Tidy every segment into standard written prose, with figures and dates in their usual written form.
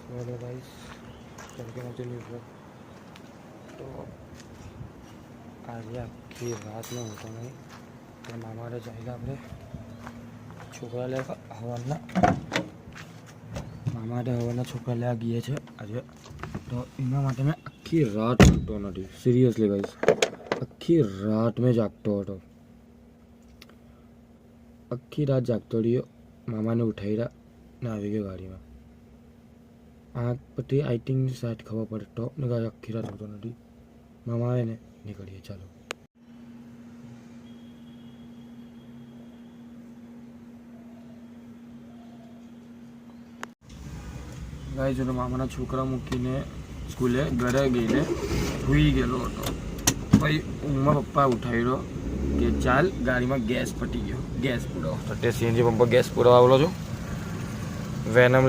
Hello guys, करके मैं चलिए तो आज आखी रात में होता नहीं तो मामा चाहिए अपने छोकरा ले हवा मामा हवा छोकरा ले गए थे आज तो एना मैं आखी रात छूटो नहीं सीरियसली गाइस आखी रात में जागतो હતો आखी रात जागतो रह्यो मामा ने उठाई रहा ने આવી ગયો ગાડીમાં आँख पटी आई थिंक शायद खबर पड़े टॉप ने गाड़ी आखी रात होतो नहीं मामा आए ने निकलिए चलो गाइस जो मामा छोकरा मूकीने स्कूले घरे गई ने हुई गયેલો હતો भाई ऊँघ पप्पा उठाव्यो કે ચાલ ગાડીમાં ગેસ પટી ગયો ગેસ પૂરો એટલે સીએનજી પંપ પર ગેસ પૂરો આવેલો છું વેનમ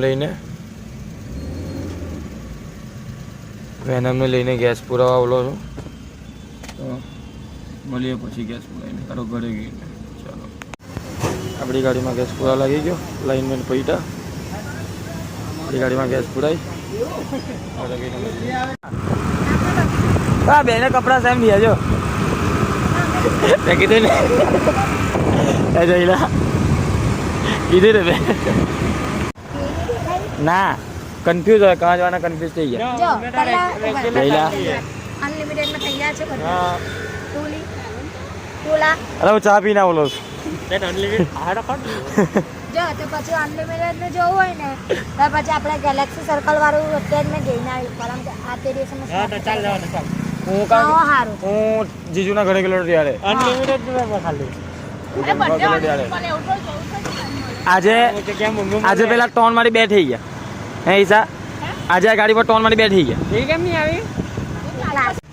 લઈને ગેસ પૂરો આવેલો છું તો મળીએ પછી ગેસ પૂરાઈને તારો ઘરે ગઈને ચાલો આપણી ગાડીમાં ગેસ પૂરા લાગી ગયો લાઇનમેન પૈટા આપણી ગાડીમાં ગેસ પૂરાઈ હા બેને કપડા સેમ દિયા જો કીધું ને જઈલા કીધું રે ના કન્ફ્યુઝ હોય કहाँ જવાના કન્ફ્યુઝ થઈ ગયા જઈલા અનલિમિટેડ માં તૈયાર છે બધા હા ટોલી ટોલા અરે હું ચા પીને બોલું છું that unlimited આડો કોણ જો તો પછી અનલિમિટેડ ને જોવું હોય ને તો પછી આપણે ગેલેક્સી સર્કલ વાળું અત્યારે મેં જઈને આવી પરમ આ તે દિવસે હા તો ચાલ જવાનું ચાલ હું કામ હારું હું જીજુના ઘરે ગયેલો ત્યારે અનલિમિટેડ માં ખાલી આજે આજે પેલા ટોન મારી બે થઈ ગયા હે ઈસા આજે આ ગાડી પર ટોન મારી બે થઈ ગયા એ કેમ નહીં આવી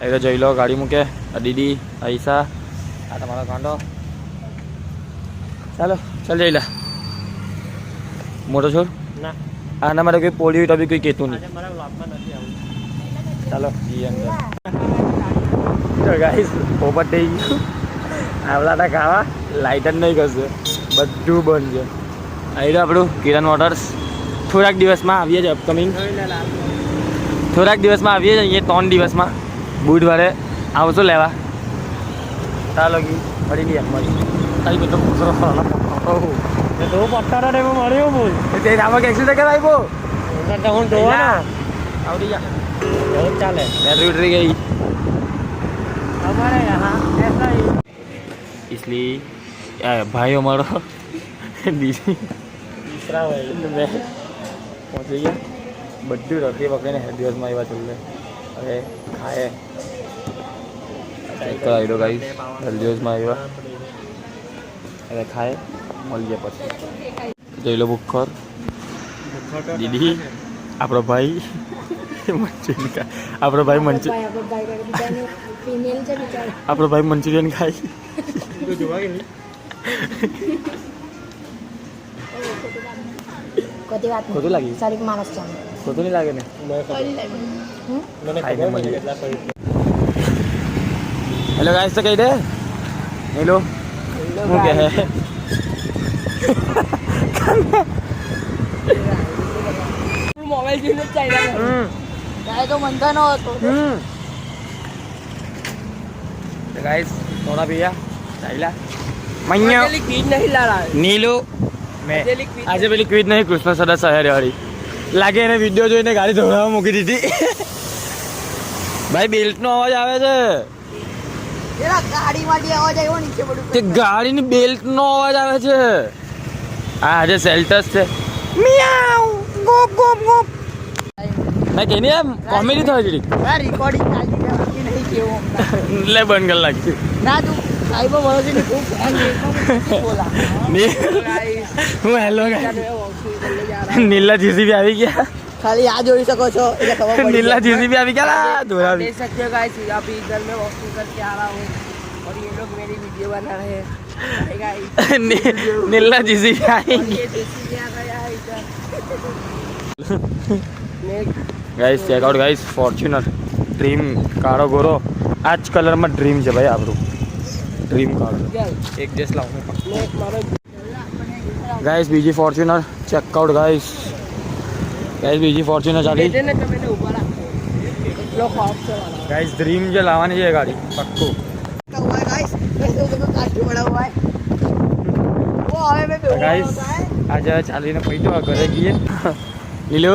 એ તો જોઈ લો ગાડી મૂકે આ દીદી આ ઈસા આ તમારો કાંડો ચાલો ચાલ જઈ લે મોટો છોડ ના આના માટે કોઈ પોલી હોય તો બી કોઈ કહેતું નહીં આજે મારા વ્લોગમાં નથી આવું ચાલો જી અંદર તો ગાઈસ પોપટ થઈ ગયું આવલાટા ખાવા લાઇટ જ નહીં કરશે બધું બંધ છે આવી આપણું કિરણ મોટર્સ થોડાક દિવસમાં આવીએ છીએ અપકમિંગ થોડાક દિવસમાં આવીએ છીએ 3 દિવસમાં બુધવારે આવશો લેવા ચાલો મળી લઈએ મળી તારી બધો પૂછરો એ તો પટ્ટારા રે મળ્યો બોલ તે આમાં એક્સિડન્ટ કરાવી બો તો હું જોવા આવડી જા बहुत चाले बैटरी उतरी गई हमारे यहाँ ऐसा ही इसलिए भाई हमारा दूसरा मैं पहुँच गया બધું રખી પકડીને દિવસમાં એવા ચાલે હવે ખાય તો આવ્યો ગાઈસ દિવસમાં આવ્યા હવે ખાય મળીએ પછી જઈ લો બુખર દીદી આપણો ભાઈ આપણો ભાઈ મંચુરિયન ખાય ખોટું લાગ્યું સારી માણસ છે ખોટું નહીં લાગે ને હેલો ગાઈસ તો કહી દે હેલો શું કહે મોબાઈલ જોઈને ચાલ્યા તો મનતા ન હતો गाइस थोड़ा भैया चाइला मन्या क्वीज नहीं ला रहा नीलू मैं आज पेली क्वीज नहीं कृष्ण सदा शहर वाली लागे ने वीडियो જોઈને ગાડી ધોળાવા મૂકી દીધી ભાઈ બેલ્ટ નો અવાજ આવે છે એલા ગાડી માંથી અવાજ આવ્યો નીચે પડ્યું તે ગાડીની બેલ્ટ નો અવાજ આવે છે આ આજે સેલ્ટસ છે મિયાઉ ગોપ ગોપ ગોપ ના કે નહીં કોમેડી થઈ ગઈ આ રેકોર્ડિંગ ચાલતી છે બાકી નહીં કેવો લે બંધ કર લાગી ના તું સાહેબ બોલો છે ખૂબ બોલા હું હેલો નીલા જીસીબી આવી ગયા ખાલી આ જોઈ શકો છો એટલે ખબર પડી नीला जीसीबी अभी क्या दोहरा देख सकते हो गाइस अभी इधर मैं वॉकिंग करके आ रहा हूँ और ये लोग मेरी वीडियो बना रहे हैं गाइस नीला जीसीबी आई ये देसी आ गया है इधर guys check out guys Fortuner dream कारो गोरो आज कलर में ड्रीम है भाई आप ड्रीम कारो एक जैस लाऊं गाइस बीजी Fortuner check out guys guys બીજી ફોર્ચ્યુનર ચાલી એટલે ને તમે એને ઊભા રાખો એટલો ખોફ છે વાળા ગાઈસ ડ્રીમ જે લાવવાની છે ગાડી પક્કું तो हुआ है गाइस वैसे तो काफी बड़ा हुआ है वो हमें में बेहोश ગાઈસ होता है આજે ચાલીને પૈતો ઘરે ગઈએ લીલો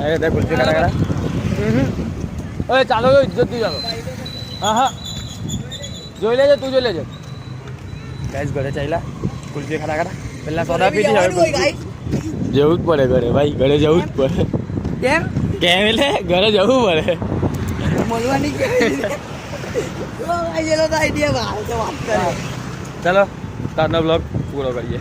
અરે તે કુલ્ફી ખાડા ખાડા ઓય ચાલો ઇજ્જતથી ચાલો હા હા જોઈ લેજે તું જોઈ લેજે ગાઈસ ઘરે ચાલ્યા કુલ્ફી ખાડા ખાડા પહેલા સોડા પીધી હવે કુલ્ફી. જવું જ પડે ઘરે ભાઈ ઘરે જવું જ પડે કેમ કેમ એટલે ઘરે જવું પડે મળવાની કે ઓ ભાઈ એનો તો આઈડિયા બહાર તો વાત કરે ચાલો તારનો બ્લોગ પૂરો કરીએ